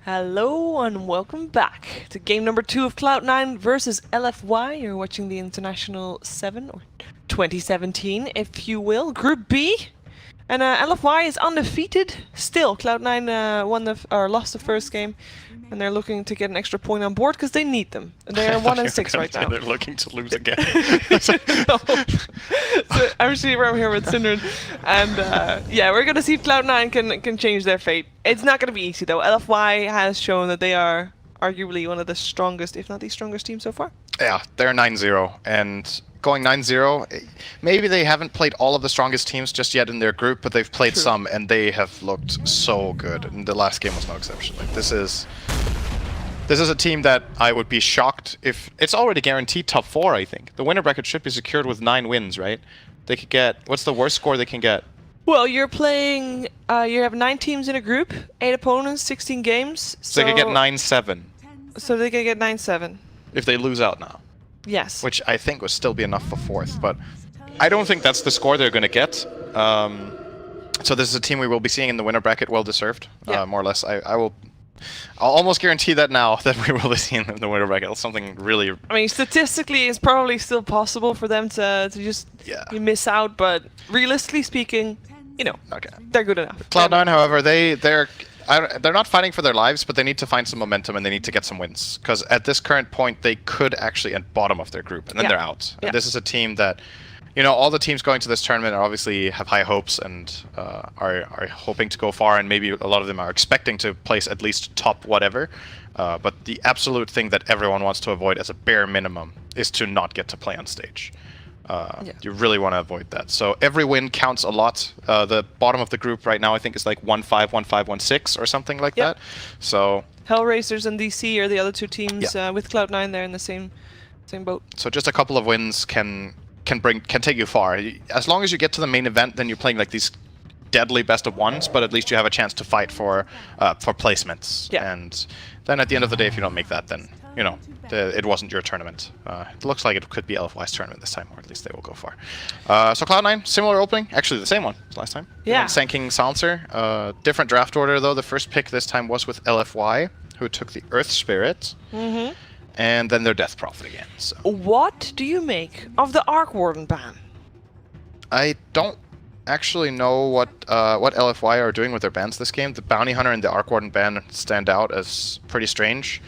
Hello and welcome back to game number 2 of Cloud9 versus LFY. You're watching the International 7, or 2017, if you will, Group B. And LFY is undefeated still. Cloud9 lost the first game, and they're looking to get an extra point on board because they need them. They are 1-6 right now. They're looking to lose again. No. So I'm here with Syndron, and yeah, we're gonna see if Cloud9 can change their fate. It's not gonna be easy though. LFY has shown that they are arguably one of the strongest, if not the strongest team so far. Yeah, they're 9-0, and going 9-0, maybe they haven't played all of the strongest teams just yet in their group, but they've played some, and they have looked so good. And the last game was no exception. Like, this is a team that I would be shocked if it's already guaranteed top 4. I think the winner bracket should be secured with 9 wins, right? They could get, what's the worst score they can get? Well, you're playing. You have 9 teams in a group, 8 opponents, 16 games. So they could get 9-7. So they can get 9-7. If they lose out now. Yes. Which I think would still be enough for 4th, but I don't think that's the score they're going to get. So this is a team we will be seeing in the winner bracket, well deserved, more or less. I'll almost guarantee that now that we will be seeing them in the winner bracket. It's something really. I mean, statistically, it's probably still possible for them to just miss out, but realistically speaking, you know, they're good enough. Cloud9, however, they're not fighting for their lives, but they need to find some momentum and they need to get some wins. Because at this current point, they could actually end bottom of their group, and then they're out. And this is a team that, you know, all the teams going to this tournament obviously have high hopes and are hoping to go far, and maybe a lot of them are expecting to place at least top whatever. But the absolute thing that everyone wants to avoid as a bare minimum is to not get to play on stage. You really want to avoid that. So every win counts a lot. The bottom of the group right now, I think, is like 1-5, 1-5, 1-6 or something like that. So Hellraisers and DC are the other 2 teams with Cloud9. They're in the same boat. So just a couple of wins can take you far. As long as you get to the main event, then you're playing like these deadly best of ones, but at least you have a chance to fight for placements. And then at the end of the day, if you don't make that, then you know, it wasn't your tournament. It looks like it could be LFY's tournament this time, or at least they will go far. So Cloud9, similar opening, actually the same one as last time. Sanking Silencer. Different draft order though. The first pick this time was with LFY, who took the Earth Spirit. And then their Death Prophet again. So. What do you make of the Arc Warden ban? I don't actually know what LFY are doing with their bans this game. The Bounty Hunter and the Arc Warden ban stand out as pretty strange.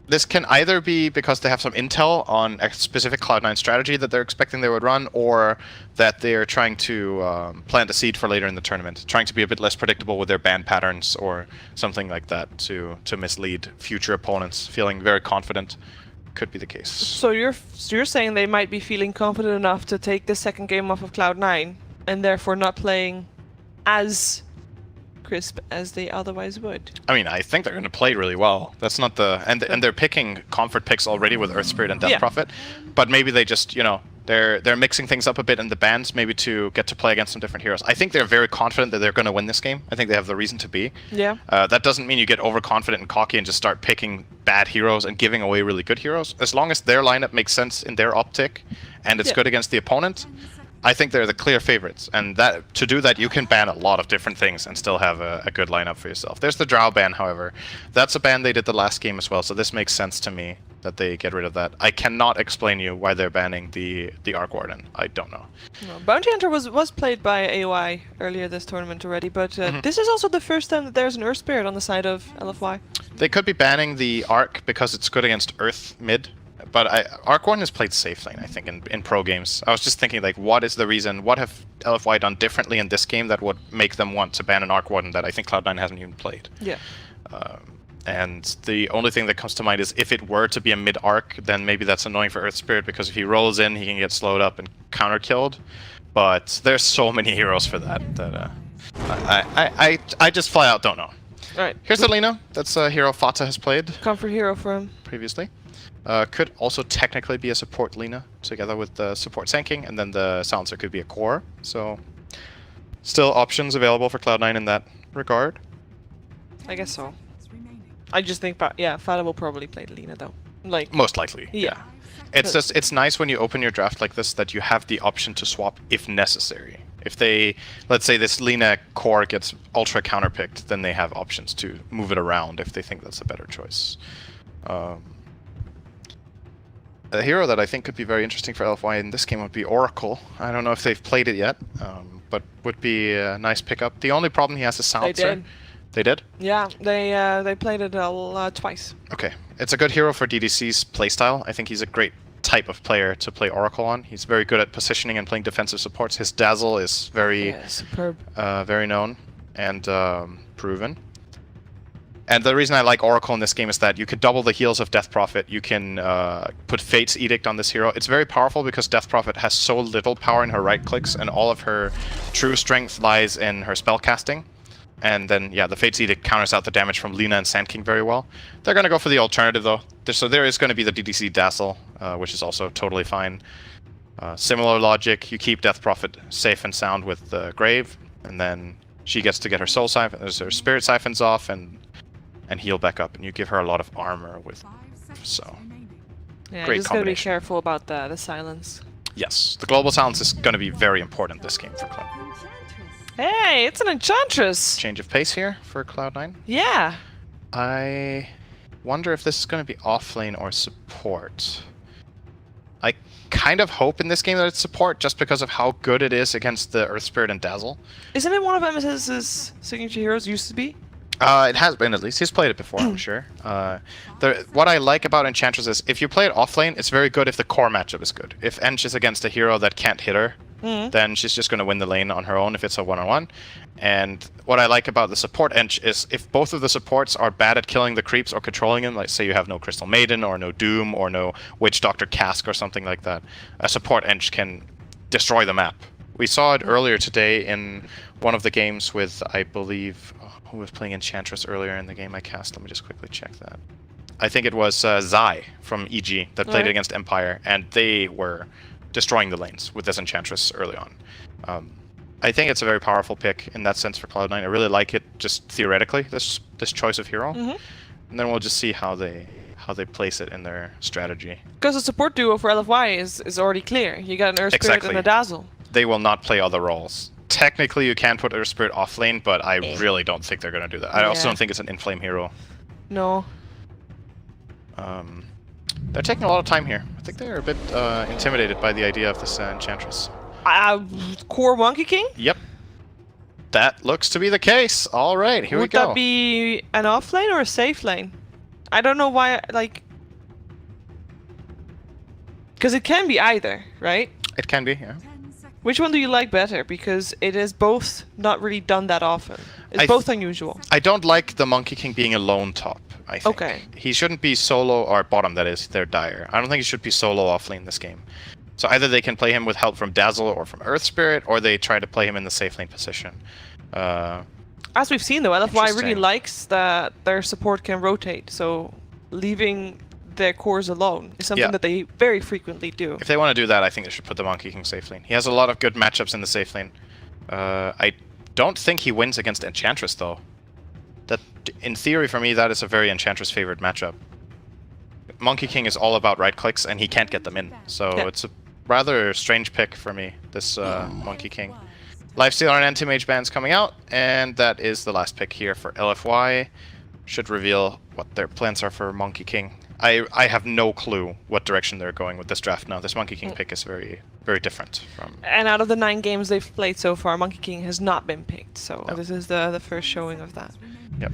This can either be because they have some intel on a specific Cloud9 strategy that they're expecting they would run, or that they're trying to plant a seed for later in the tournament, trying to be a bit less predictable with their ban patterns or something like that to mislead future opponents, feeling very confident. Could be the case. So you're saying they might be feeling confident enough to take the second game off of Cloud9 and therefore not playing as crisp as they otherwise would. I mean, I think they're going to play really well. That's not the and they're picking comfort picks already with Earth Spirit and Death Prophet, but maybe they just, you know, they're mixing things up a bit in the bans, maybe to get to play against some different heroes. I think they're very confident that they're going to win this game. I think they have the reason to be. That doesn't mean you get overconfident and cocky and just start picking bad heroes and giving away really good heroes. As long as their lineup makes sense in their optic and it's good against the opponent, I think they're the clear favorites, and that to do that you can ban a lot of different things and still have a good lineup for yourself. There's the Drow ban, however. That's a ban they did the last game as well, so this makes sense to me that they get rid of that. I cannot explain you why they're banning the Arc Warden. I don't know. No, Bounty Hunter was played by AOI earlier this tournament already, but this is also the first time that there's an Earth Spirit on the side of LFY. They could be banning the Arc because it's good against Earth mid. But Arc Warden is played safe lane, I think, in pro games. I was just thinking, like, what is the reason? What have LFY done differently in this game that would make them want to ban an Arc Warden that I think Cloud9 hasn't even played? And the only thing that comes to mind is if it were to be a mid-arc, then maybe that's annoying for Earth Spirit, because if he rolls in, he can get slowed up and counter-killed. But there's so many heroes for that I just flat out don't know. Alright. Here's the Lina. That's a hero Fata has played. Comfort hero for him. Previously. Could also technically be a support Lina together with the support Sanking, and then the Silencer could be a core. So still options available for Cloud9 in that regard. I guess so. I just think, Fata will probably play Lina though. Like most likely. It's just, it's nice when you open your draft like this that you have the option to swap if necessary. If they, let's say this Lina core gets ultra counterpicked, then they have options to move it around if they think that's a better choice. A hero that I think could be very interesting for LFY in this game would be Oracle. I don't know if they've played it yet, but would be a nice pickup. The only problem he has is Silencer. They did. They did? Yeah, they played it twice. Okay. It's a good hero for DDC's playstyle. I think he's a great type of player to play Oracle on. He's very good at positioning and playing defensive supports. His Dazzle is very superb. Very known and proven. And the reason I like Oracle in this game is that you could double the heals of Death Prophet. You can put Fate's Edict on this hero. It's very powerful because Death Prophet has so little power in her right clicks, and all of her true strength lies in her spell casting. And then, yeah, the Fate's Edict counters out the damage from Lina and Sand King very well. They're going to go for the alternative, though. So there is going to be the DDC Dazzle, which is also totally fine. Similar logic, you keep Death Prophet safe and sound with the Grave, and then she gets to get her Soul Siphon, her Spirit Siphons off, and heal back up, and you give her a lot of armor with, so yeah, great just gotta be careful about the silence. Yes, the global silence is going to be very important this game for Cloud. Hey, it's an Enchantress! Change of pace here for Cloud9. Yeah. I wonder if this is going to be offlane or support. I kind of hope in this game that it's support, just because of how good it is against the Earth Spirit and Dazzle. Isn't it one of MSS's signature heroes? Used to be? It has been, at least. He's played it before, I'm sure. What I like about Enchantress is, if you play it offlane, it's very good if the core matchup is good. If Ench is against a hero that can't hit her, then she's just going to win the lane on her own if it's a one-on-one. And what I like about the support Ench is, if both of the supports are bad at killing the creeps or controlling them, like say you have no Crystal Maiden, or no Doom, or no Witch Doctor Cask or something like that, a support Ench can destroy the map. We saw it earlier today in one of the games with, I believe... who was playing Enchantress earlier in the game I cast? Let me just quickly check that. I think it was Zai from EG that played against Empire, and they were destroying the lanes with this Enchantress early on. I think it's a very powerful pick in that sense for Cloud9. I really like it, just theoretically, this choice of hero. And then we'll just see how they place it in their strategy. Because the support duo for LFY is already clear. You got an Earth Spirit and a Dazzle. They will not play other roles. Technically, you can put Earth Spirit off lane, but I really don't think they're going to do that. I also don't think it's an in-flame hero. No. They're taking a lot of time here. I think they're a bit intimidated by the idea of this Enchantress. Core Monkey King? Yep. That looks to be the case. All right, here we go. Would that be an off lane or a safe lane? I don't know why, like... Because it can be either, right? It can be, yeah. Which one do you like better? Because it is both not really done that often. It's both unusual. I don't like the Monkey King being a lone top, I think. Okay. He shouldn't be solo, or bottom, that is, they're dire. I don't think he should be solo offlane this game. So either they can play him with help from Dazzle or from Earth Spirit, or they try to play him in the safe lane position. As we've seen though, LFY really likes that their support can rotate, so leaving their cores alone is something that they very frequently do. If they want to do that, I think they should put the Monkey King safe lane. He has a lot of good matchups in the safe lane. I don't think he wins against Enchantress though. That, in theory, for me, that is a very Enchantress favored matchup. Monkey King is all about right clicks, and he can't get them in. So it's a rather strange pick for me, this Monkey King. Lifestealer and Anti-Mage bands coming out, and that is the last pick here for LFY. Should reveal what their plans are for Monkey King. I have no clue what direction they're going with this draft now. This Monkey King pick is very, very different from... And out of the 9 games they've played so far, Monkey King has not been picked, so this is the first showing of that. Yep.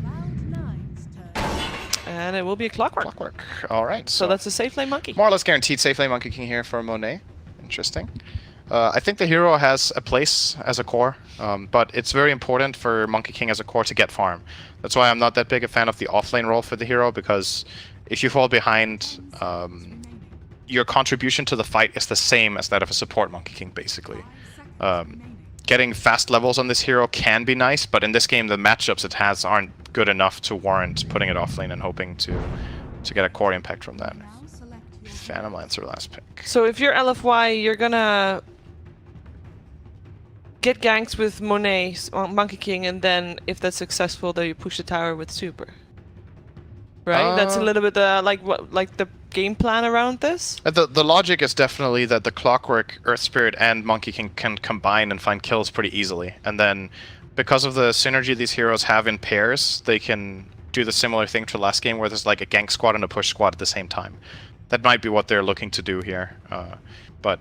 And it will be a Clockwork. Alright. So that's a safe lane Monkey. More or less guaranteed safe lane Monkey King here for Monet. Interesting. I think the hero has a place as a core, but it's very important for Monkey King as a core to get farm. That's why I'm not that big a fan of the offlane role for the hero, because if you fall behind, your contribution to the fight is the same as that of a support Monkey King, basically. Getting fast levels on this hero can be nice, but in this game the matchups it has aren't good enough to warrant putting it offlane and hoping to get a core impact from that. Phantom Lancer last pick. So if you're LFY, you're gonna get ganks with Monet, Monkey King, and then if that's successful, then you push the tower with Super. right? That's a little bit like the game plan around this. The logic is definitely that the Clockwork, Earth Spirit, and Monkey King can combine and find kills pretty easily, and then because of the synergy these heroes have in pairs, they can do the similar thing to last game where there's like a gank squad and a push squad at the same time. That might be what they're looking to do here, but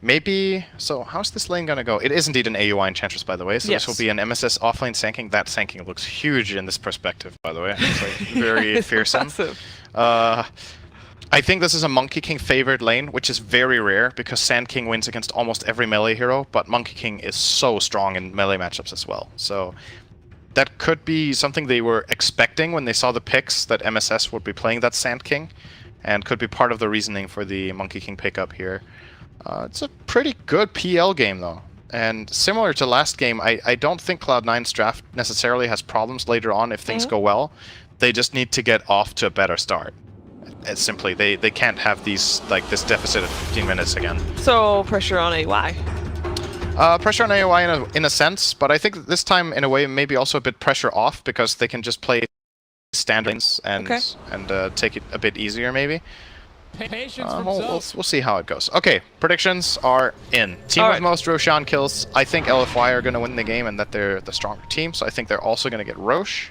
maybe... So how's this lane gonna go? It is indeed an AUI Enchantress, by the way, so yes. This will be an MSS offlane Sand King. That Sand King looks huge in this perspective, by the way. It's like very fearsome. I think this is a Monkey King favored lane, which is very rare because Sand King wins against almost every melee hero, but Monkey King is so strong in melee matchups as well. So that could be something they were expecting when they saw the picks that MSS would be playing that Sand King, and could be part of the reasoning for the Monkey King pickup here. It's a pretty good PL game though, and similar to last game, I don't think Cloud9's draft necessarily has problems later on if things go well. They just need to get off to a better start. It's simply, they can't have these this deficit of 15 minutes again. So pressure on AY. Pressure on AOI in a sense, but I think this time, in a way, maybe also a bit pressure off because they can just play standings and take it a bit easier, maybe. We'll see how it goes. Okay, predictions are in. Team with most Roshan kills. I think LFY are going to win the game and that they're the stronger team, so I think they're also going to get Roche.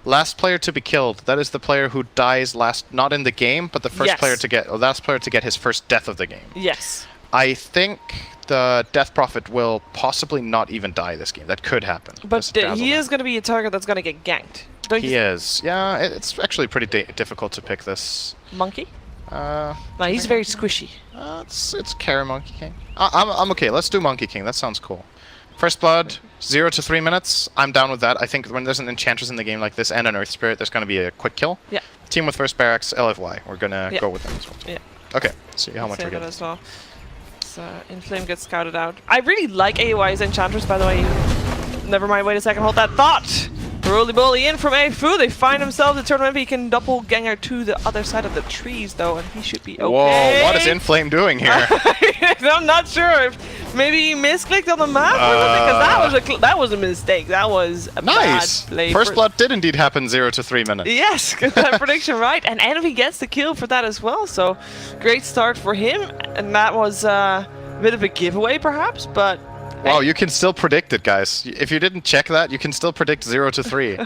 Last player to be killed. That is the player who dies last, not in the game, but the first player to get, or last player to get his first death of the game. Yes. I think the Death Prophet will possibly not even die this game. That could happen. But he is going to be a target that's going to get ganked. He is. Yeah, it's actually pretty difficult to pick this. Monkey? No, he's very squishy. It's Kara Monkey King. I'm okay. Let's do Monkey King. That sounds cool. First blood, 0 to 3 minutes. I'm down with that. I think when there's an Enchantress in the game like this and an Earth Spirit, there's going to be a quick kill. Yeah. Team with first barracks, LFY. We're going to go with them as well. Yeah. Okay. See how much we get. As well. Inflame gets scouted out. I really like AOI's Enchantress, by the way. Never mind, wait a second, hold that thought! Roly-boly in from A-Fu, they find themselves a tournament. He can doppelganger to the other side of the trees, though, and he should be okay. Whoa, what is Inflame doing here? I'm not sure if maybe he misclicked on the map or something, because that was a mistake. That was a bad play. First blood did indeed happen 0 to 3 minutes. Yes, got that prediction right, and Envy gets the kill for that as well, so great start for him, and that was a bit of a giveaway perhaps, but... Wow, you can still predict it, guys. If you didn't check that, you can still predict 0 to 3.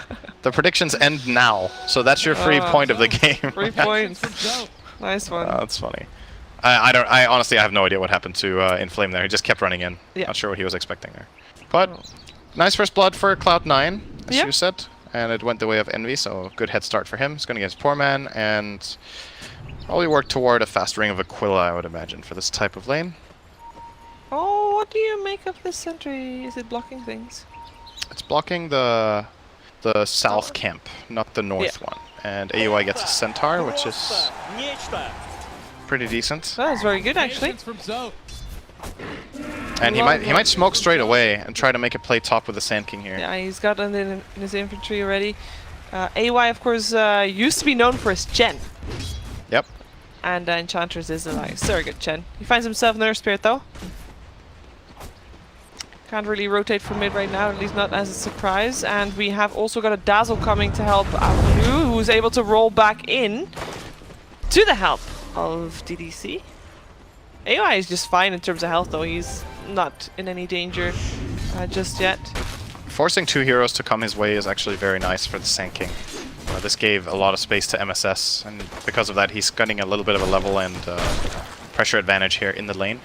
The predictions end now, so that's your free point of the game. 3 points. Nice one. That's funny. I honestly have no idea what happened to Inflame there. He just kept running in. Not sure what he was expecting there. But nice first blood for Cloud9, as you said, and it went the way of Envy, so good head start for him. He's going to get his poor man and probably work toward a fast ring of Aquila, I would imagine, for this type of lane. Oh, what do you make of this sentry? Is it blocking things? It's blocking the south camp, not the north one. And AUI gets a centaur, which is pretty decent. That was very good, actually. And he might smoke straight away and try to make a play top with the Sand King here. Yeah, he's got it in his infantry already. AUI, of course, used to be known for his Chen. Yep. And Enchantress is a surrogate Chen. He finds himself an Earth Spirit, though. Can't really rotate from mid right now, at least not as a surprise. And we have also got a Dazzle coming to help Avenu, who's able to roll back in to the help of DDC. AOI is just fine in terms of health, though. He's not in any danger just yet. Forcing 2 heroes to come his way is actually very nice for the Sand King. This gave a lot of space to MSS, and because of that, he's gunning a little bit of a level and pressure advantage here in the lane.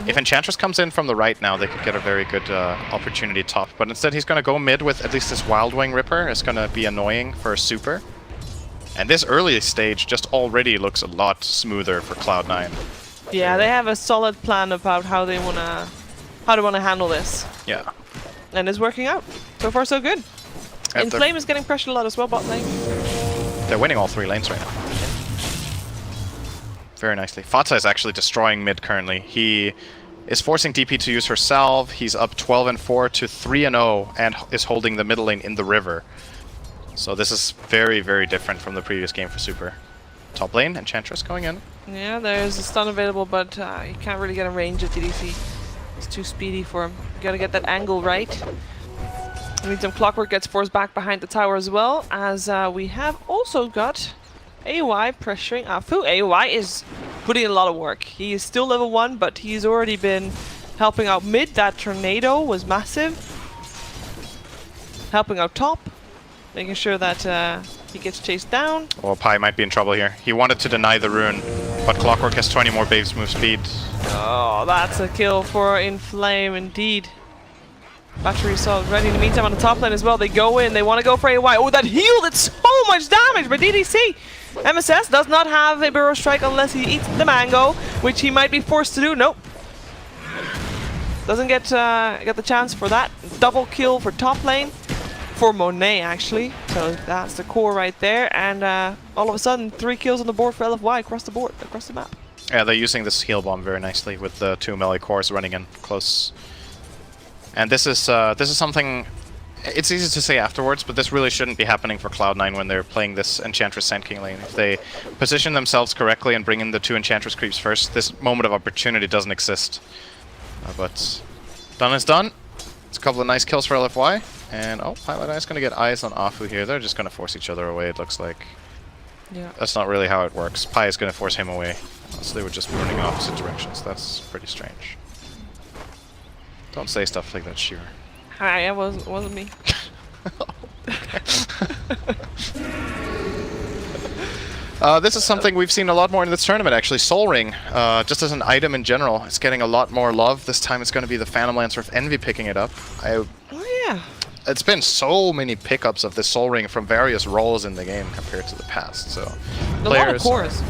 If Enchantress comes in from the right now, they could get a very good opportunity top, but instead he's going to go mid with at least this Wild Wing Ripper. It's going to be annoying for a super. And this early stage just already looks a lot smoother for Cloud9. Yeah, they have a solid plan about how they want to handle this. Yeah. And it's working out. So far, so good. Inflame is getting pressured a lot as well, bot lane. They're winning all 3 lanes right now. Very nicely. Fatsa is actually destroying mid currently. He is forcing DP to use her salve. He's up 12-4 to 3-0 and is holding the middle lane in the river. So this is very, very different from the previous game for Super. Top lane, Enchantress going in. Yeah, there's a stun available, but he can't really get a range of DDC. It's too speedy for him. You gotta get that angle right. Meantime, Clockwork gets forced back behind the tower as well, as we have also got AY pressuring Afu. AY is putting in a lot of work. He is still level 1, but he's already been helping out mid. That tornado was massive. Helping out top, making sure that he gets chased down. Well, Pi might be in trouble here. He wanted to deny the rune, but Clockwork has 20 more Babe's move speed. Oh, that's a kill for Inflame indeed. Battery assault ready. In the meantime, on the top lane as well, they go in. They want to go for AY. Oh, that heal did so much damage by DDC. MSS does not have a Burrow Strike unless he eats the mango, which he might be forced to do. Nope. Doesn't get the chance for that. Double kill for top lane. For Monet, actually. So that's the core right there. And all of a sudden, 3 kills on the board for LFY across the board, across the map. Yeah, they're using this heal bomb very nicely with the 2 melee cores running in close. And this is something. It's easy to say afterwards, but this really shouldn't be happening for Cloud9 when they're playing this Enchantress Sand King lane. If they position themselves correctly and bring in the 2 Enchantress creeps first, this moment of opportunity doesn't exist. But done is done. It's a couple of nice kills for LFY. And oh, Cloud9 is going to get eyes on Afu here. They're just going to force each other away, it looks like. Yeah. That's not really how it works. Pi is going to force him away. So they were just running in opposite directions. That's pretty strange. Don't say stuff like that, Shiver. Hi, it wasn't me. This is something we've seen a lot more in this tournament, actually. Soul Ring, just as an item in general, it's getting a lot more love. This time it's going to be the Phantom Lancer of Envy picking it up. Oh, yeah. It's been so many pickups of this Soul Ring from various roles in the game compared to the past. So A lot of cores.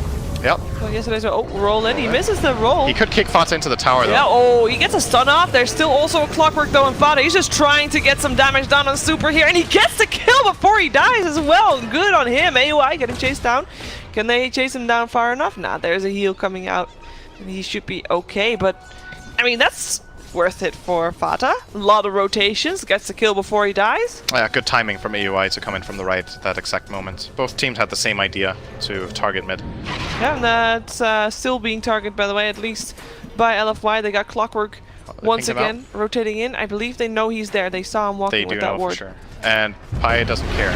Yep. Well, yesterday's roll in. He misses the roll. He could kick Fata into the tower, though. Yeah, oh, he gets a stun off. There's still also a Clockwork, though, in Fata. He's just trying to get some damage done on Super here, and he gets the kill before he dies as well. Good on him. AOI getting chased down. Can they chase him down far enough? Nah, there's a heal coming out, and he should be okay, but, I mean, that's worth it for Fata. A lot of rotations. Gets the kill before he dies. Yeah, good timing from AUI to come in from the right at that exact moment. Both teams had the same idea to target mid. Yeah, and that's still being targeted, by the way, at least by LFY. They got Clockwork once again rotating in. I believe they know he's there. They saw him walking with that ward. For sure. And Pi doesn't care.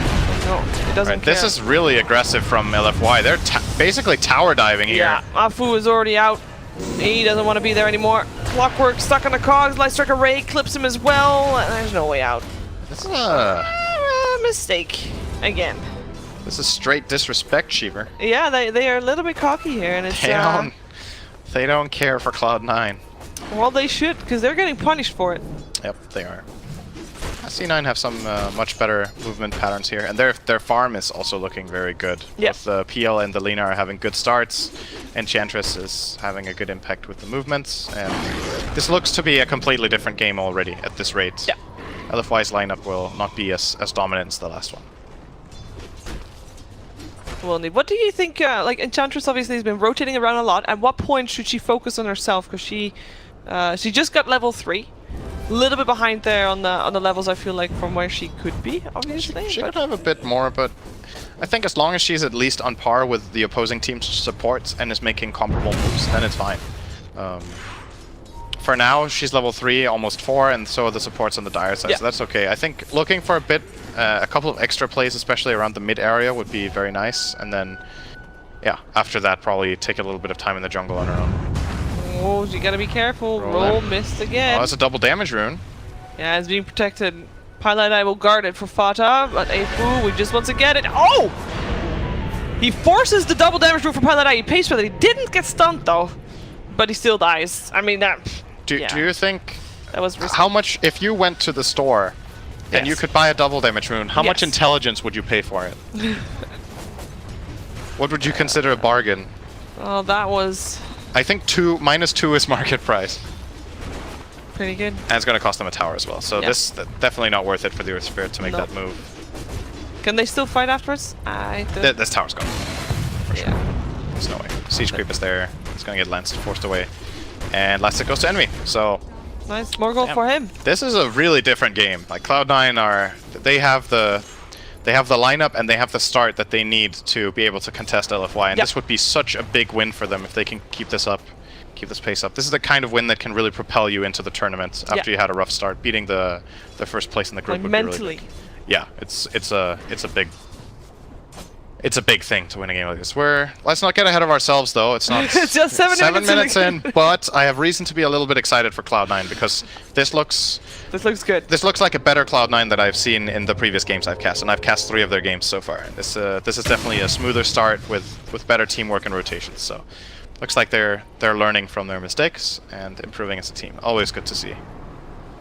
No, he doesn't care. This is really aggressive from LFY. They're basically tower diving here. Yeah, Afu is already out. He doesn't want to be there anymore. Clockwork stuck on the cogs. Light Strike Array clips him as well. There's no way out. This is a mistake again. This is straight disrespect, Shiver. Yeah, they are a little bit cocky here, and it's they don't care for Cloud9. Well, they should, because they're getting punished for it. Yep, they are. C9 have some much better movement patterns here, and their farm is also looking very good. Yep. Both the PL and the Lina are having good starts. Enchantress is having a good impact with the movements, and this looks to be a completely different game already at this rate. Yeah. LFY's lineup will not be as dominant as the last one. Well, what do you think? Like Enchantress obviously has been rotating around a lot. At what point should she focus on herself? Because she just got level 3. A little bit behind there on the levels, I feel like, from where she could be, obviously. She could have a bit more, but I think as long as she's at least on par with the opposing team's supports and is making comparable moves, then it's fine. For now, she's level 3, almost 4, and so are the supports on the dire side, so that's okay. I think looking for a couple of extra plays, especially around the mid area, would be very nice, and then, yeah, after that, probably take a little bit of time in the jungle on her own. Oh, you gotta be careful. Roll missed again. Oh, that's a double damage rune. Yeah, it's being protected. Pilot I will guard it for Fata, but Afu, we just want to get it. Oh! He forces the double damage rune for Pilot I. He pays for that. He didn't get stunned though, but he still dies. I mean that. Do you think that was risky. How much if you went to the store and you could buy a double damage rune? How much intelligence would you pay for it? What would you consider a bargain? Well, that was. I think -2 is market price. Pretty good. And it's going to cost them a tower as well. So this definitely not worth it for the Earth Spirit to make that move. Can they still fight afterwards? This tower's gone. For sure. There's no way. Siege creep is there. It's going to get lanced, forced away. And last it goes to Envy. So nice. More gold for him. This is a really different game. Like Cloud9 they have the lineup and they have the start that they need to be able to contest LFY, and this would be such a big win for them if they can keep this up. Keep this pace up. This is the kind of win that can really propel you into the tournament after you had a rough start. Beating the first place in the group Like would mentally. be really big. Yeah, it's a big thing to win a game like this. Let's not get ahead of ourselves though. It's not It's just 7 minutes in, but I have reason to be a little bit excited for Cloud9 because this looks good. This looks like a better Cloud9 that I've seen in the previous games I've cast, and I've cast 3 of their games so far. This is definitely a smoother start with better teamwork and rotations. So looks like they're learning from their mistakes and improving as a team. Always good to see.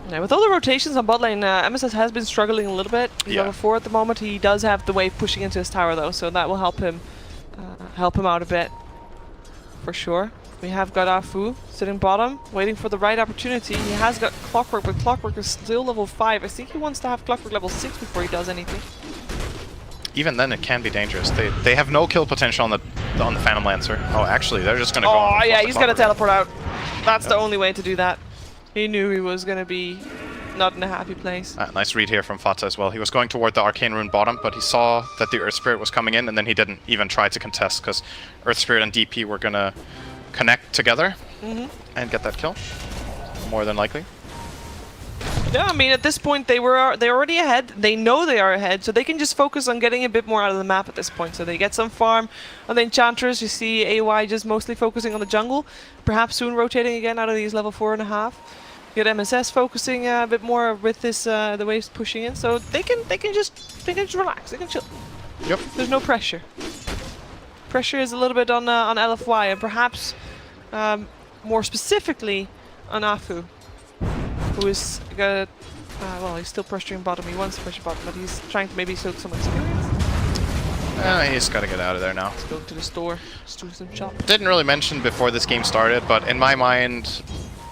Yeah, with all the rotations on bot lane, MSS has been struggling a little bit. He's level 4 at the moment. He does have the wave pushing into his tower though, so that will help him out a bit, for sure. We have got Afu sitting bottom, waiting for the right opportunity. He has got Clockwork, but Clockwork is still level 5. I think he wants to have Clockwork level 6 before he does anything. Even then, it can be dangerous. They have no kill potential on the Phantom Lancer. Oh, actually, they're just gonna go. Oh yeah, he's gonna teleport out. That's Yep. the only way to do that. He knew he was gonna be not in a happy place. Nice read here from Fata as well. He was going toward the Arcane Rune bottom, but he saw that the Earth Spirit was coming in, and then he didn't even try to contest because Earth Spirit and DP were gonna connect together and get that kill, more than likely. Yeah, I mean, at this point, they're already ahead. They know they are ahead, so they can just focus on getting a bit more out of the map at this point. So they get some farm on the Enchantress. You see AY just mostly focusing on the jungle, perhaps soon rotating again out of these level 4.5. Get MSS focusing a bit more with this the waves pushing in, so they can just relax. They can chill. Yep. There's no pressure. Pressure is a little bit on LFY, and perhaps more specifically on Afu, who is gonna, well, he's still pressuring bottom. He wants to pressure bottom, but he's trying to maybe soak some experience. He's got to get out of there now. Let's go to the store, just do some shop. Didn't really mention before this game started, but in my mind,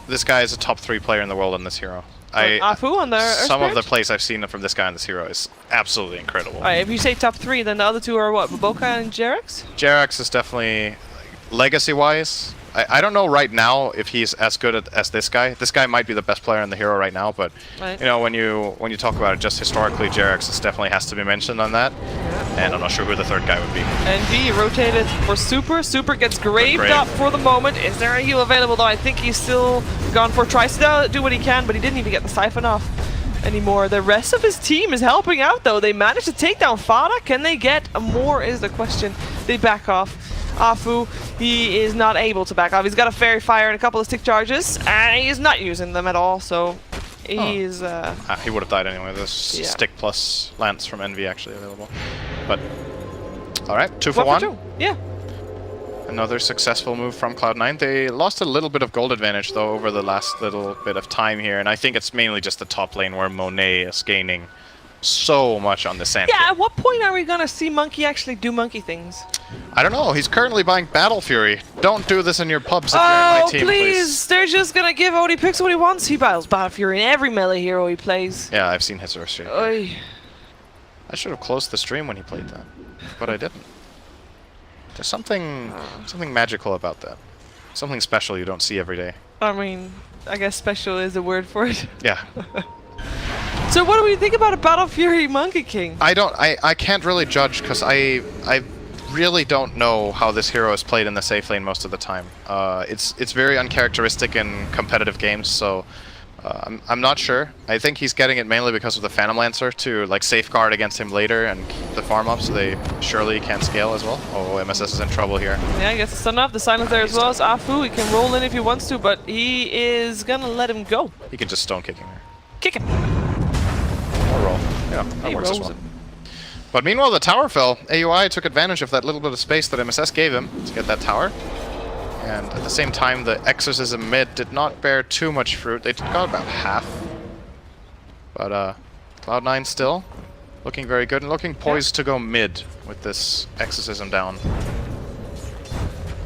this guy is a top 3 player in the world on this hero. Afu on the some of the plays I've seen from this guy on this hero is absolutely incredible. Alright, if you say top 3, then the other 2 are what? Baboka and Jerax? Jerax is definitely, legacy-wise, I don't know right now if he's as good as this guy. This guy might be the best player in the hero right now, but you know, when you talk about it just historically, Jerax definitely has to be mentioned on that. Yeah. And I'm not sure who the third guy would be. NV rotated for Super. Super gets graved up for the moment. Is there a heal available though? I think he's still gone for tries to do what he can, but he didn't even get the Siphon off anymore. The rest of his team is helping out though. They managed to take down Fada. Can they get more is the question. They back off. Afu, he is not able to back off. He's got a Fairy Fire and a couple of stick charges, and he's not using them at all, so he's... he would have died anyway. There's stick plus Lance from Envy actually available. But, alright, 2 for 1. Yeah. Another successful move from Cloud9. They lost a little bit of gold advantage, though, over the last little bit of time here, and I think it's mainly just the top lane where Monet is gaining so much on the sand. Yeah, at what point are we gonna see Monkey actually do monkey things? I don't know. He's currently buying Battle Fury. Don't do this in your pubs if you're in my team, please. They're just gonna give Odie picks what he wants. He buys Battle Fury in every melee hero he plays. Yeah, I've seen his Earth Oy. I should have closed the stream when he played that, but I didn't. There's something magical about that. Something special you don't see every day. I mean, I guess special is a word for it. Yeah. So what do we think about a Battle Fury Monkey King? I can't really judge because I really don't know how this hero is played in the safe lane most of the time. It's very uncharacteristic in competitive games, so I'm not sure. I think he's getting it mainly because of the Phantom Lancer to like safeguard against him later and keep the farm up, so they surely can scale as well. Oh, MSS is in trouble here. Yeah, I guess the stun off, the silence there as well as Afu. He can roll in if he wants to, but he is gonna let him go. He can just stone kick him here. Kick him. Or roll. Yeah, that works as well. But meanwhile, the tower fell. AUI took advantage of that little bit of space that MSS gave him to get that tower. And at the same time, the Exorcism mid did not bear too much fruit. They got about half. But Cloud9 still looking very good and looking poised to go mid with this Exorcism down.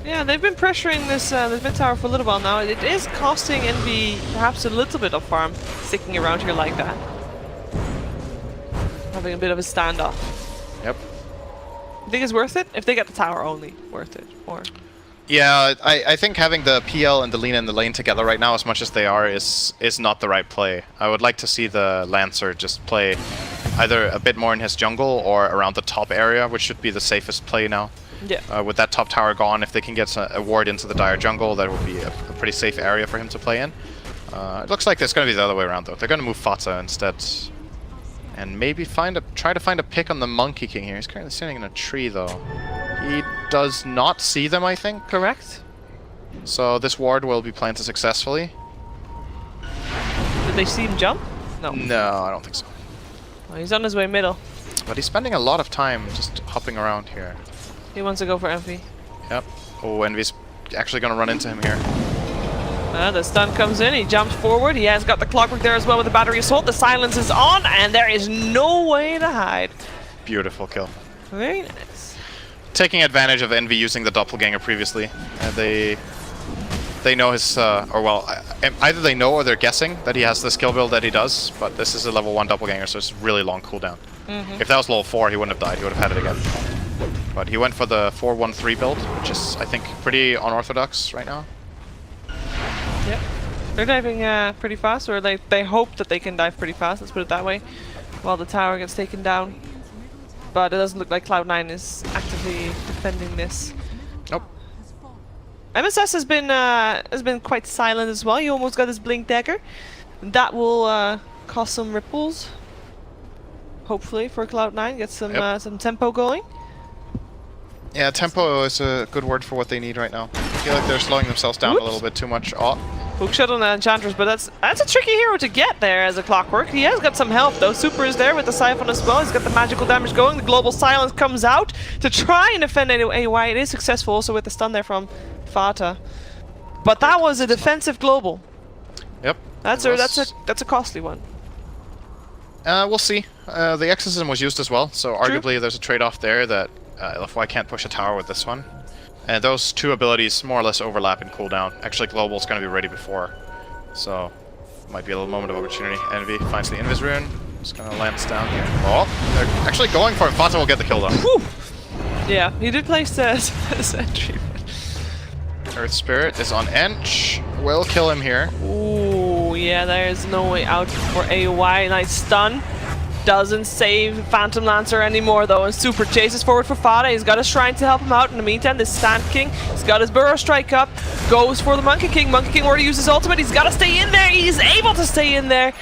Yeah, they've been pressuring this mid tower for a little while now. It is costing Envy perhaps a little bit of farm sticking around here like that. Having a bit of a standoff. Yep. You think it's worth it? If they get the tower only, worth it. Or yeah, I think having the PL and the Lina in the lane together right now, as much as they are, is not the right play. I would like to see the Lancer just play either a bit more in his jungle or around the top area, which should be the safest play now. Yeah. With that top tower gone, if they can get a ward into the Dire jungle, that would be a pretty safe area for him to play in. It looks like it's going to be the other way around, though. They're going to move Fata instead. And maybe try to find a pick on the Monkey King here. He's currently sitting in a tree, though. He does not see them, I think. Correct. So this ward will be planted successfully. Did they see him jump? No. No, I don't think so. Well, he's on his way middle. But he's spending a lot of time just hopping around here. He wants to go for Envy. Yep. Oh, Envy's actually going to run into him here. The stun comes in, he jumps forward, he has got the clockwork there as well with the battery assault, the silence is on, and there is no way to hide. Beautiful kill. Very nice. Taking advantage of Envy using the doppelganger previously. They know his, either they know or they're guessing that he has the skill build that he does, but this is a level 1 doppelganger, so it's really long cooldown. If that was level 4, he wouldn't have died, he would have had it again. But he went for the 4-1-3 build, which is, I think, pretty unorthodox right now. Yep. They're diving pretty fast, or they hope that they can dive pretty fast, let's put it that way, while the tower gets taken down. But it doesn't look like Cloud9 is actively defending this. Nope. MSS has been quite silent as well. He almost got his blink dagger. That will cause some ripples. Hopefully for Cloud9, get some tempo going. Yeah, tempo is a good word for what they need right now. I feel like they're slowing themselves down a little bit too much. Oh. Hookshot on the Enchantress, but that's a tricky hero to get there as a clockwork. He has got some health though. Super is there with the Siphon as well. He's got the magical damage going. The global silence comes out to try and defend AY. It is successful also with the stun there from Fata. But that was a defensive global. Yep. That's a costly one. We'll see. The exorcism was used as well, so arguably there's a trade-off there that LFY can't push a tower with this one. And those two abilities more or less overlap in cooldown. Actually, Global's going to be ready before, so might be a little moment of opportunity. Envy finds the Invis rune. Just going to lance down here. Oh, they're actually going for it. Fata will get the kill though. Whew. Yeah, he did place the sentry. Earth Spirit is on Ench. Will kill him here. Ooh, yeah, there is no way out for AY. Nice stun. Doesn't save Phantom Lancer anymore though, and Super chases forward for Fata. He's got a shrine to help him out. In the meantime, this Sand King, he's got his Burrow Strike up, goes for the Monkey King. Monkey King already used his ultimate. He's got to stay in there. He's able to stay in there,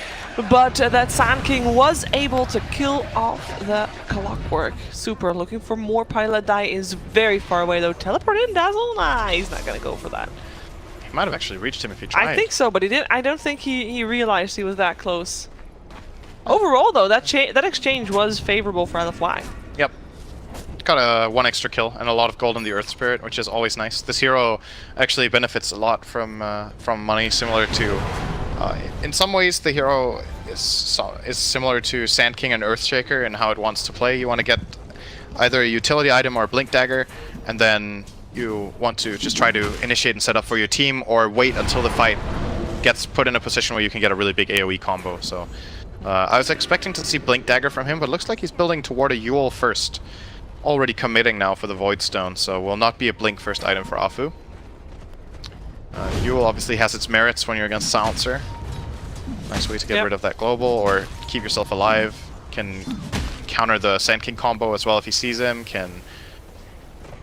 but that Sand King was able to kill off the Clockwork. Super looking for more pilot die, is very far away though. Teleport in, Dazzle? Nah, he's not gonna go for that. He might have actually reached him if he tried. I think so, but he didn't. I don't think he realized he was that close. Overall, though, that exchange was favorable for LFY. Yep. Got one extra kill and a lot of gold in the Earth Spirit, which is always nice. This hero actually benefits a lot from money, similar to... in some ways, the hero is similar to Sand King and Earthshaker in how it wants to play. You want to get either a utility item or a Blink Dagger, and then you want to just try to initiate and set up for your team, or wait until the fight gets put in a position where you can get a really big AoE combo. So I was expecting to see Blink Dagger from him, but looks like he's building toward a Yule first. Already committing now for the Void Stone, so will not be a Blink first item for Afu. Yule obviously has its merits when you're against Silencer. Nice way to get rid of that global, or keep yourself alive. Can counter the Sand King combo as well if he sees him. Can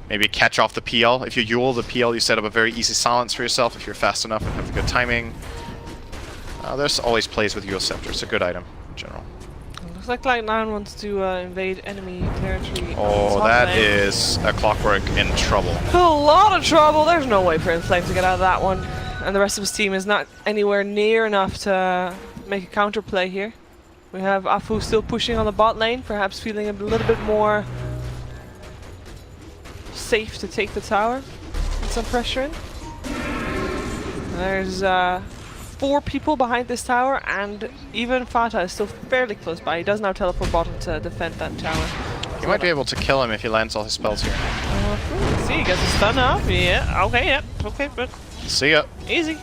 maybe catch off the PL. If you Yule the PL, you set up a very easy silence for yourself if you're fast enough and have the good timing. There's always plays with Yule Scepter. It's a good item in general. Looks like Cloud9 wants to invade enemy territory. Oh, that is a Clockwork in trouble. A lot of trouble. There's no way for Inflame to get out of that one. And the rest of his team is not anywhere near enough to make a counterplay here. We have Afu still pushing on the bot lane, perhaps feeling a little bit more safe to take the tower with some pressure in. There's 4 people behind this tower, and even Fata is still fairly close by. He does now teleport bottom to defend that tower. You might be able to kill him if he lands all his spells here. See, he gets a stun off. Yeah, okay, yeah, okay, but... See ya. Easy.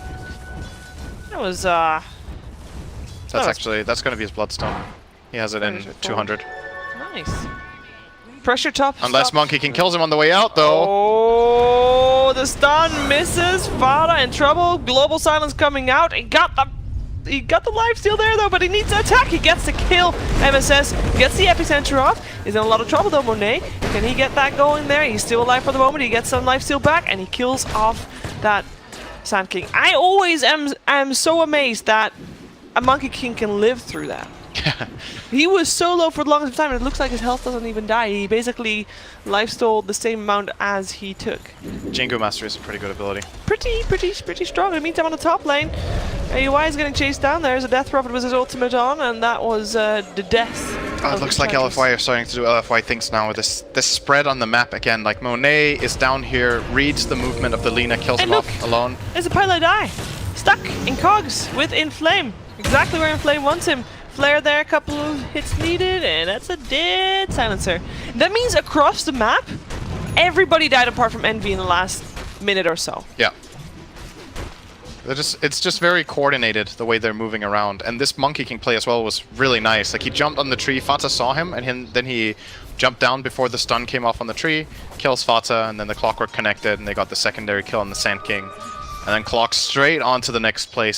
That was, that's gonna be his Bloodstone. He has it in 200. Nice. Pressure top. Unless Monkey King kills him on the way out, though. Oh, the stun misses. Fata in trouble. Global silence coming out. He got the he got the lifesteal there though, but he needs to attack. He gets the kill. MSS gets the epicenter off. He's in a lot of trouble though, Monet. Can he get that going there? He's still alive for the moment. He gets some lifesteal back and he kills off that Sand King. I always am so amazed that a Monkey King can live through that. He was so low for the longest time, and it looks like his health doesn't even die. He basically lifestole the same amount as he took. Jingo Mastery is a pretty good ability. Pretty strong. In the meantime, on the top lane, AUI is getting chased down. There's a Death Prophet with his ultimate on, and that was the death. Oh, it looks like LFY are starting to do LFY things now with this spread on the map again. Like Monet is down here, reads the movement of the Lina, kills him off alone. There's a Pilot Die, stuck in cogs with Inflame. Exactly where Inflame wants him. Flare there, a couple of hits needed, and that's a dead silencer. That means across the map, everybody died apart from Envy in the last minute or so. Yeah. It's just very coordinated the way they're moving around. And this Monkey King play as well was really nice. Like he jumped on the tree, Fata saw him, and then he jumped down before the stun came off on the tree, kills Fata, and then the Clockwork connected, and they got the secondary kill on the Sand King. And then clock straight onto the next play,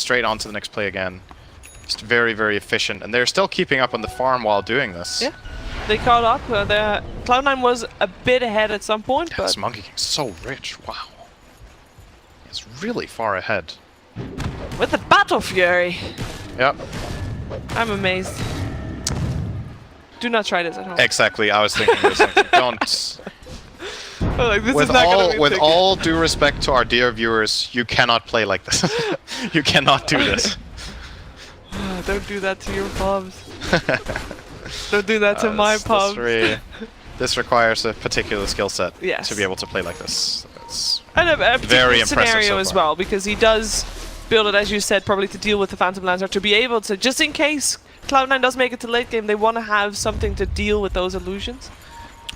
again. Just very, very efficient, and they're still keeping up on the farm while doing this. Yeah, they caught up. The Cloud9 was a bit ahead at some point, but this Monkey King's so rich. Wow, it's really far ahead. With the Battle Fury. Yep. I'm amazed. Do not try this at home. Exactly. I was thinking this. Don't. Like, this with all due respect to our dear viewers, you cannot play like this. You cannot do this. Don't do that to your pubs. Don't do that to my pubs. This requires a particular skill set to be able to play like this. And a very impressive scenario as well, because he does build it, as you said, probably to deal with the Phantom Lancer, to be able to, just in case Cloud9 does make it to late game, they want to have something to deal with those illusions.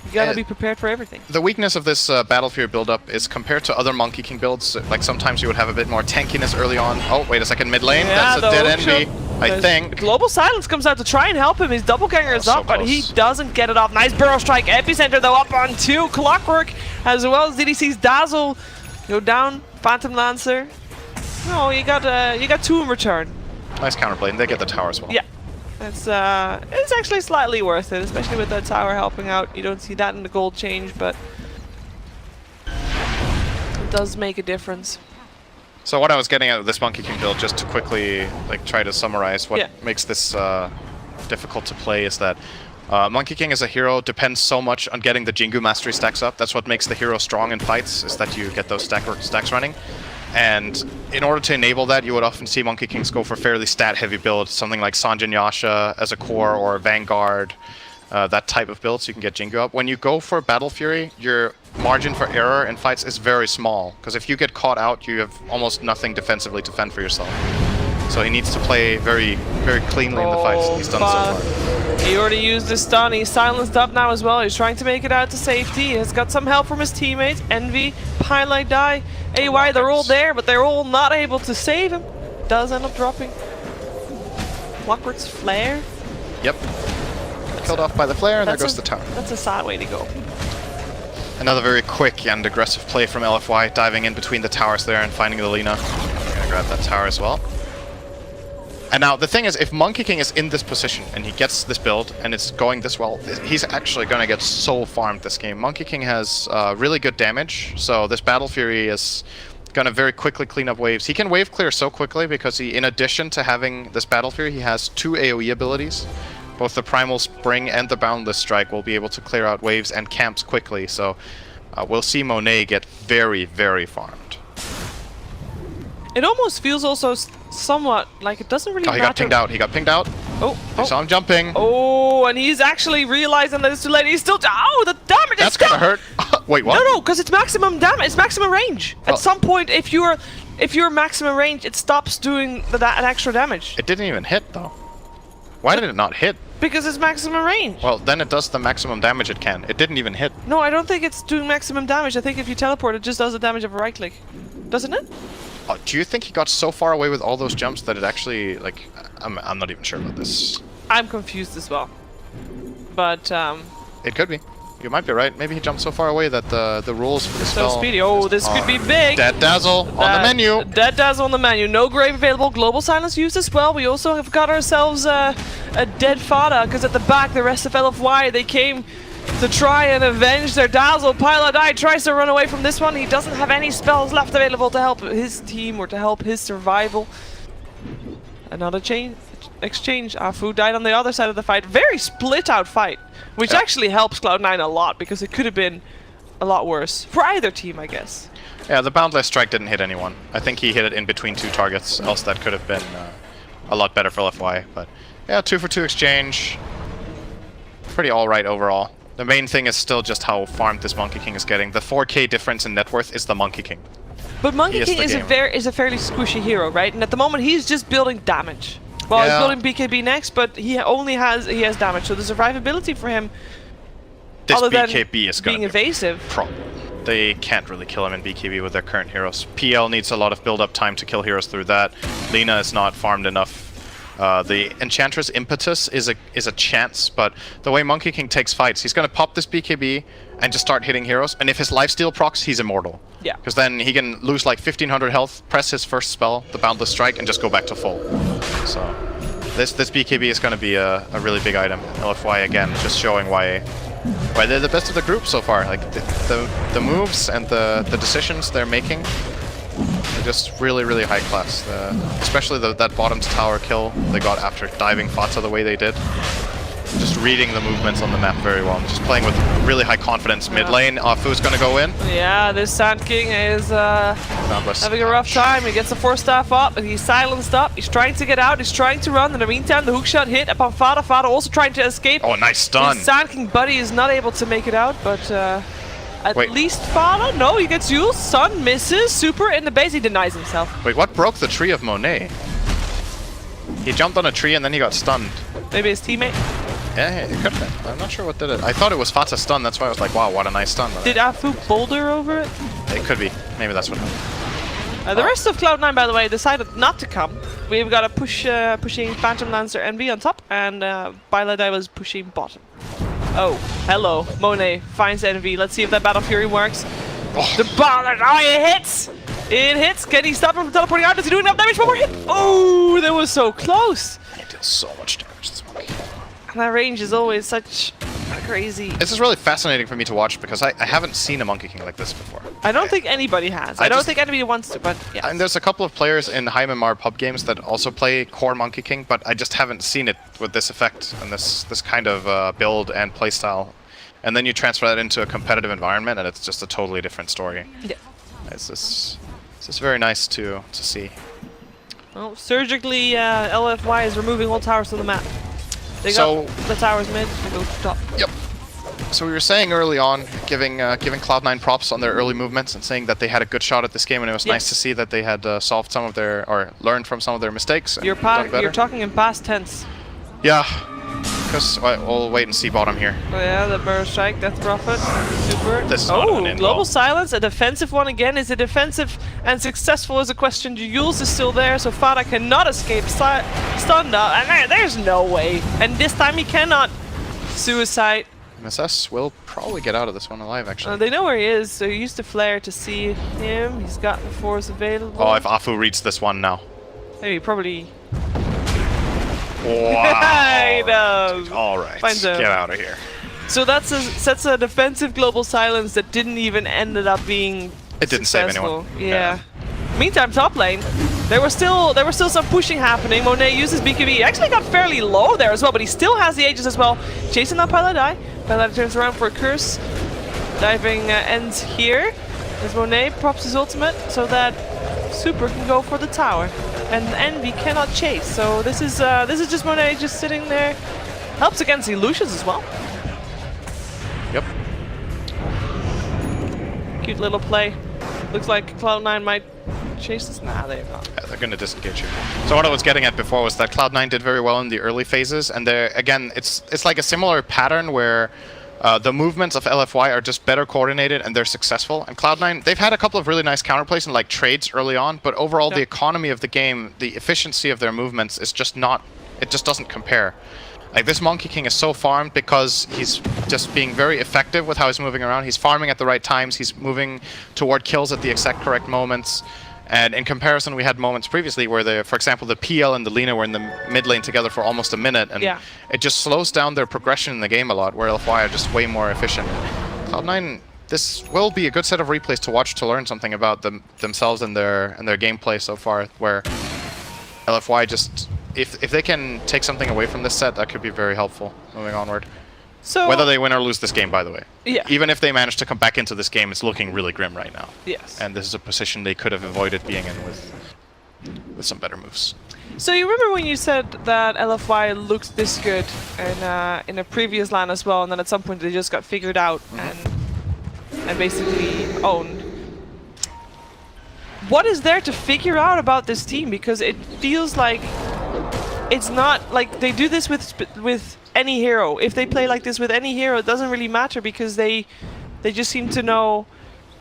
You gotta be prepared for everything. The weakness of this Battle Fury build-up is compared to other Monkey King builds, like sometimes you would have a bit more tankiness early on. Oh, wait a second, mid lane, that's a dead Envy, I think. Global Silence comes out to try and help him, his doppelganger is up, but he doesn't get it off. Nice Burrow Strike, Epicenter though up on 2, Clockwork, as well as DDC's Dazzle. Go down, Phantom Lancer. No, you got 2 in return. Nice counterplay, and they get the tower as well. Yeah. It's actually slightly worth it, especially with that tower helping out. You don't see that in the gold change, but it does make a difference. So what I was getting at with this Monkey King build, just to quickly try to summarize what makes this difficult to play, is that Monkey King as a hero depends so much on getting the Jingu Mastery stacks up. That's what makes the hero strong in fights, is that you get those stacks running. And in order to enable that, you would often see Monkey Kings go for fairly stat-heavy builds, something like Sanjin Yasha as a core or Vanguard, that type of build, so you can get Jingu up. When you go for Battle Fury, your margin for error in fights is very small, because if you get caught out, you have almost nothing defensively to fend for yourself. So he needs to play very, very cleanly in the fights, and he's done so far. He already used his stun, he's silenced up now as well, he's trying to make it out to safety, he's got some help from his teammates, Envy, Pilot Die, AY, they're all there, but they're all not able to save him. Does end up dropping. Clockwork's Flare. Yep. Killed off by the Flare, and there goes the tower. That's a sad way to go. Another very quick and aggressive play from LFY, diving in between the towers there and finding the Lina. I'm gonna grab that tower as well. And now, the thing is, if Monkey King is in this position and he gets this build and it's going this well, he's actually going to get so farmed this game. Monkey King has really good damage, so this Battle Fury is going to very quickly clean up waves. He can wave clear so quickly because he, in addition to having this Battle Fury, he has 2 AoE abilities. Both the Primal Spring and the Boundless Strike will be able to clear out waves and camps quickly, so we'll see Monet get very, very farmed. It almost feels also somewhat like it doesn't really matter. He got pinged out. He got pinged out. I saw him jumping. Oh, and he's actually realizing that it's too late. He's still... Oh, the damage! That's gonna hurt. Wait, what? No, because it's maximum damage. It's maximum range. At some point, if you're maximum range, it stops doing that extra damage. It didn't even hit, though. Why did it not hit? Because it's maximum range. Well, then it does the maximum damage it can. It didn't even hit. No, I don't think it's doing maximum damage. I think if you teleport, it just does the damage of a right click. Doesn't it? Do you think he got so far away with all those jumps that it actually, like... I'm not even sure about this. I'm confused as well. But, it could be. You might be right. Maybe he jumped so far away that the rules for the spell... So speedy. Oh, this could be big. Dead Dazzle on the menu. Dead Dazzle on the menu. No grave available. Global Silence used as well. We also have got ourselves a dead Fada, because at the back, the rest of LFY, they came to try and avenge their Dazzle. Piladai tries to run away from this one. He doesn't have any spells left available to help his team or to help his survival. Another exchange. Afu died on the other side of the fight. Very split out fight, which actually helps Cloud9 a lot, because it could have been a lot worse for either team, I guess. Yeah, the Boundless Strike didn't hit anyone. I think he hit it in between 2 targets, else that could have been a lot better for LFY. But yeah, 2-for-2 exchange. Pretty alright overall. The main thing is still just how farmed this Monkey King is getting. The 4k difference in net worth is the Monkey King. But Monkey King is a fairly squishy hero, right? And at the moment he's just building damage. Well, he's building BKB next, but he has damage, so the survivability for him, this other BKB than is going being to be evasive. Problem. They can't really kill him in BKB with their current heroes. PL needs a lot of build-up time to kill heroes through that. Lina is not farmed enough. The Enchantress Impetus is a chance, but the way Monkey King takes fights, he's going to pop this BKB and just start hitting heroes, and if his lifesteal procs, he's immortal. Yeah. Because then he can lose like 1500 health, press his first spell, the Boundless Strike, and just go back to full. So this BKB is going to be a really big item. LFY again, just showing why they're the best of the group so far. Like the moves and the decisions they're making are just really high class. Especially that bottom tower kill they got after diving Fata the way they did. Just reading the movements on the map very well. Just playing with really high confidence. Mid lane, Afu's gonna go in. Yeah, this Sand King is having a rough time. He gets the Force Staff up, and he's silenced up. He's trying to get out. He's trying to run. In the meantime, the hookshot hit upon Fada. Fada also trying to escape. Oh, nice stun. His Sand King buddy is not able to make it out, but at least Fada. No, he gets used. Sun misses. Super in the base. He denies himself. Wait, what broke the tree of Monet? He jumped on a tree and then he got stunned. Maybe his teammate. Yeah, it could have been. I'm not sure what did it. I thought it was Fata's stun, that's why I was like, wow, what a nice stun. Did Afu boulder over it? It could be. Maybe that's what happened. The rest of Cloud9, by the way, decided not to come. We've got a pushing Phantom Lancer Envy on top, and Bailadai was pushing bottom. Oh, hello. Monet finds Envy. Let's see if that Battle Fury works. Oh. The Bailadai, it hits! It hits! Can he stop him from teleporting out? Does he do enough damage? One more hit! Oh, that was so close! He did so much damage, this monkey. And that range is always such crazy. This is really fascinating for me to watch because I haven't seen a Monkey King like this before. I don't think anybody has. I don't think anybody wants to, but yeah. And there's a couple of players in high MMR pub games that also play core Monkey King, but I just haven't seen it with this effect and this kind of build and playstyle. And then you transfer that into a competitive environment, and it's just a totally different story. Yeah. It's just very nice to see. Well, surgically, LFY is removing all towers from the map. They got the towers mid, they go to top. Yep. So we were saying early on, giving Cloud9 props on their early movements and saying that they had a good shot at this game, and it was nice to see that they had solved some of their, or learned from some of their mistakes. You're talking in past tense. Yeah. Because we'll wait and see bottom here. Oh yeah, the Burrow Strike, Death Prophet, Super. This is not an Global Silence, a defensive one again. Is it defensive and successful is a question. Jules is still there, so Fada cannot escape. Stunned up, and there's no way. And this time he cannot. Suicide. MSS will probably get out of this one alive, actually. They know where he is, so he used the flare to see him. He's got the force available. Oh, if Afu reads this one now. Maybe, probably. Wow. I know. All right, get out of here. So that's a defensive Global Silence that didn't even ended up being It didn't successful. save anyone. Yeah. Meantime, top lane, there was still some pushing happening. Monet uses BKB. He actually got fairly low there as well, but he still has the Aegis as well. Chasing down Paladai. Paladai turns around for a curse. Diving ends here. As Monet props his ultimate so that Super can go for the tower. And Envy cannot chase, so this is just Monet just sitting there. Helps against Illusions as well. Yep. Cute little play. Looks like Cloud9 might chase this. Nah, they're not. Yeah, they're gonna disengage you. So what I was getting at before was that Cloud9 did very well in the early phases, and again, it's like a similar pattern where the movements of LFY are just better coordinated and they're successful. And Cloud9, they've had a couple of really nice counterplays and like trades early on, but overall the economy of the game, the efficiency of their movements is just not, it just doesn't compare. Like, this Monkey King is so farmed because he's just being very effective with how he's moving around. He's farming at the right times. He's moving toward kills at the exact correct moments. And in comparison, we had moments previously where, for example, the PL and the Lina were in the mid lane together for almost a minute. And it just slows down their progression in the game a lot, where LFY are just way more efficient. Cloud9, this will be a good set of replays to watch to learn something about themselves and their gameplay so far, where LFY just... If they can take something away from this set, that could be very helpful moving onward. So whether they win or lose this game, by the way. Yeah. Even if they manage to come back into this game, it's looking really grim right now. Yes. And this is a position they could have avoided being in with some better moves. So you remember when you said that LFY looked this good in a previous LAN as well, and then at some point they just got figured out and basically owned. What is there to figure out about this team? Because it feels like it's not like they do this with any hero. If they play like this with any hero, it doesn't really matter because they just seem to know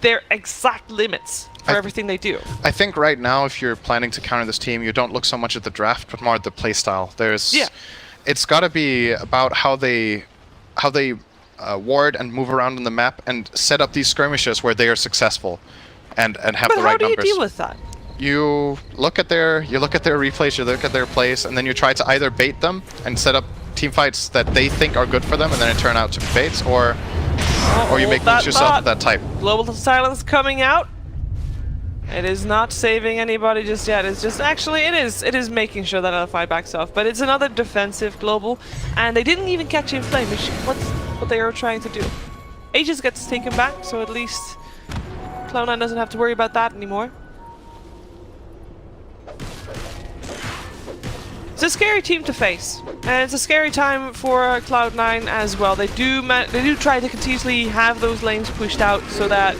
their exact limits for everything they do. I think right now, if you're planning to counter this team, you don't look so much at the draft, but more at the playstyle. It's got to be about how they ward and move around on the map and set up these skirmishes where they are successful and have the right numbers. But how do you deal with that? You look at their replays, you look at their plays, and then you try to either bait them and set up team fights that they think are good for them, and then it turn out to be baits, or you make moves yourself of that type. Global silence coming out. It is not saving anybody just yet. It's just actually it is making sure that LFI backs off. But it's another defensive global, and they didn't even catch in flame, which what they were trying to do. Aegis gets taken back, so at least Cloud9 doesn't have to worry about that anymore. It's a scary team to face, and it's a scary time for Cloud9 as well. They do try to continuously have those lanes pushed out so that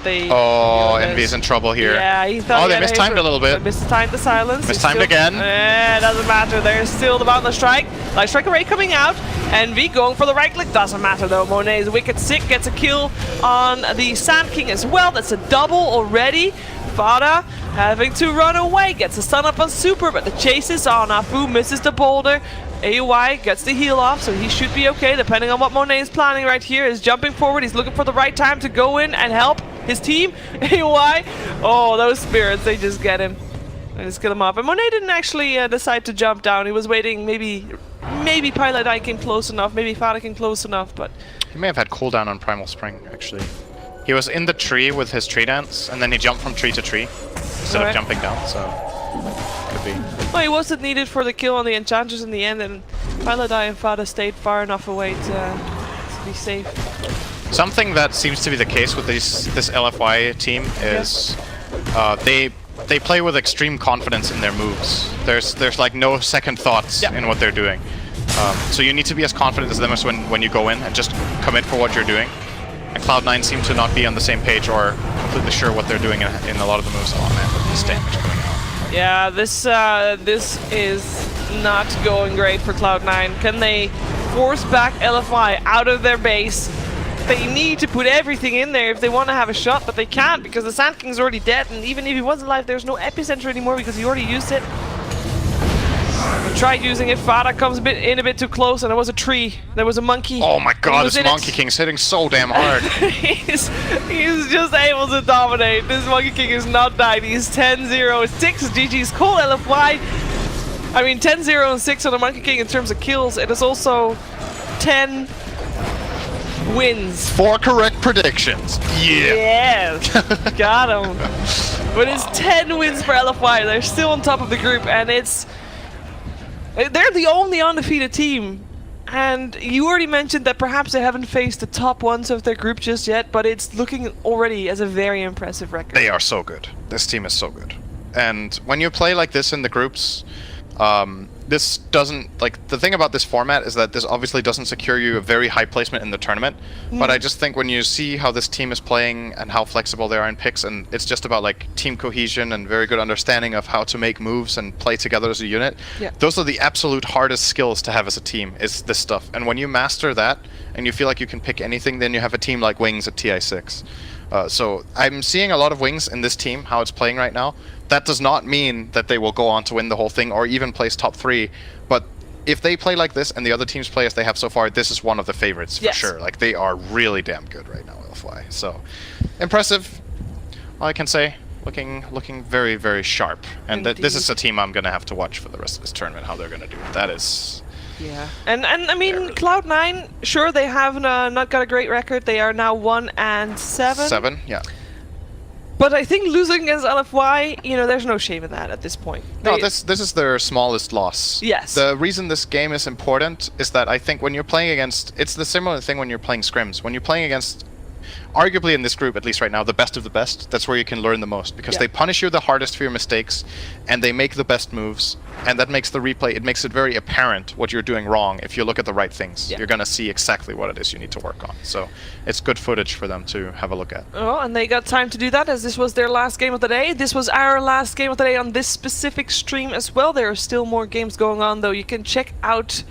they. Oh, Envy's in trouble here. Yeah, he thought. Oh, they mistimed a little bit. Mistimed the silence. Mistimed again. Doesn't matter. There's still the Boundless Strike. Light Strike Array coming out. Envy going for the right click. Doesn't matter though. Monet's Wicked Sick gets a kill on the Sand King as well. That's a double already. Fada having to run away, gets a stun up on Super, but the chase is on. Afu misses the boulder. AUI gets the heal off, so he should be okay, depending on what Monet is planning right here. Is jumping forward, he's looking for the right time to go in and help his team. AUI, oh, those spirits, they just get him. And just kill him off. And Monet didn't actually decide to jump down. He was waiting, maybe Pilot Eye came close enough, maybe Fada came close enough, but... He may have had cooldown on Primal Spring, actually. He was in the tree with his tree dance, and then he jumped from tree to tree instead of jumping down, so could be. Well, he wasn't needed for the kill on the Enchanters in the end, and Paladai and Fada stayed far enough away to be safe. Something that seems to be the case with this LFY team is they play with extreme confidence in their moves. There's like no second thoughts in what they're doing. So you need to be as confident as them as when you go in and just commit for what you're doing. And Cloud9 seem to not be on the same page or completely sure what they're doing in a lot of the moves. Oh man, this damage going out. Yeah, this is not going great for Cloud9. Can they force back LFI out of their base? They need to put everything in there if they want to have a shot, but they can't because the Sand King's already dead, and even if he was alive, there's no epicenter anymore because he already used it. He tried using it, Fada comes in a bit too close, and there was a tree. There was a monkey. Oh my god, this Monkey King's hitting so damn hard. he's just able to dominate. This Monkey King is not died. He's 10-0, 6 GG's cool LFY. I mean, 10-0 and 6 on the Monkey King in terms of kills. It is also 10 wins. 4 correct predictions. Yeah. Yes. Got him. But it's 10 wins for LFY. They're still on top of the group, and they're the only undefeated team. And you already mentioned that perhaps they haven't faced the top ones of their group just yet, but it's looking already as a very impressive record. They are so good. This team is so good. And when you play like this in the groups, this doesn't, like, the thing about this format is that this obviously doesn't secure you a very high placement in the tournament, but I just think when you see how this team is playing and how flexible they are in picks, and it's just about like team cohesion and very good understanding of how to make moves and play together as a unit, those are the absolute hardest skills to have as a team, is this stuff. And when you master that and you feel like you can pick anything, then you have a team like Wings at TI6. So I'm seeing a lot of wings in this team, how it's playing right now. That does not mean that they will go on to win the whole thing or even place top 3. But if they play like this and the other teams play as they have so far, this is one of the favorites for sure. Like, they are really damn good right now, LFY. So impressive, all I can say. Looking very, very sharp. And this is a team I'm going to have to watch for the rest of this tournament, how they're going to do. That is... Yeah, and I mean, really Cloud9, sure, they have not got a great record. They are now 1-7. 7, yeah. But I think losing against LFY, you know, there's no shame in that at this point. No, this is their smallest loss. Yes. The reason this game is important is that I think when you're playing against... It's the similar thing when you're playing scrims. When you're playing against... Arguably in this group, at least right now, the best of the best, that's where you can learn the most. Because they punish you the hardest for your mistakes, and they make the best moves. And that makes the replay, it makes it very apparent what you're doing wrong if you look at the right things. You're going to see exactly what it is you need to work on. So it's good footage for them to have a look at. Oh, and they got time to do that, as this was their last game of the day. This was our last game of the day on this specific stream as well. There are still more games going on, though. You can check out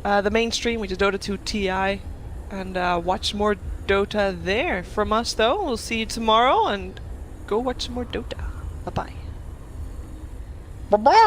the main stream, which is Dota 2 TI, and watch more Dota there. From us, though, we'll see you tomorrow, and go watch some more Dota. Bye-bye. Bye-bye!